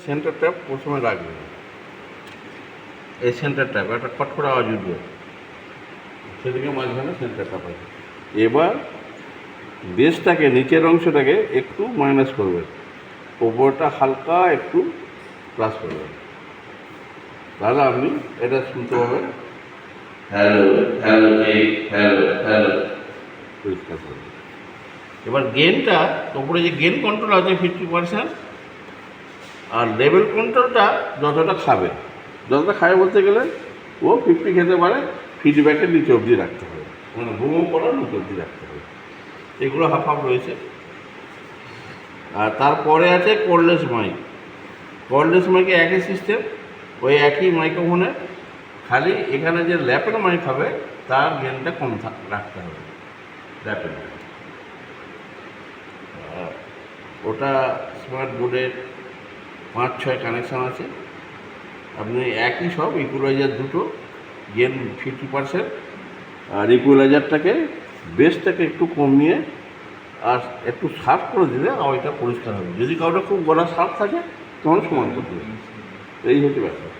Centre tap প্রথমে রাখবেন, এই সেন্টার ট্যাপ একটা খট করে আওয়াজ উঠবে, সেদিকে মাঝখানে সেন্টার ট্যাপ আছে। এবার বেসটাকে, নিচের অংশটাকে একটু মাইনাস করবেন, ওপরটা হালকা একটু প্লাস করবেন, তাহলে আপনি এটা শুনতে পাবেন হ্যালো হ্যালো হ্যালো হ্যালো পরিষ্কার করবেন। এবার গেনটা, ওপরে যে গেন কন্ট্রোল আছে 50%, আর লেভেল কন্ট্রোলটা যতটা খাবে বলতে গেলে ও 50 খেতে পারে, ফিডব্যাকের নিচে অবধি রাখতে হবে, মানে ভ্রমণ করার নিচে অবধি রাখতে হবে। এগুলো হাফ হাফ রয়েছে। আর তারপরে আছে কর্ডলেস মাইক। কর্ডলেস মাইকে একই সিস্টেম, ওই একই মাইক্রোফোনে, খালি এখানে যে ল্যাপের মাইক হবে তার গেনটা কম রাখতে হবে ল্যাপের। ওটা স্মার্ট বোর্ডের 5-6 কানেকশান আছে। আপনি একই সব ইকুয়ালাইজার দুটো, গেন 50%, আর ইকুয়ালাইজারটাকে বেসটাকে একটু কমিয়ে আর একটু শার্প করে দিলে আওয়াজটা পরিষ্কার হবে। যদি কাউটা খুব গলা শার্প থাকে তখন সমান করতে হবে। এই হচ্ছে ব্যাপার।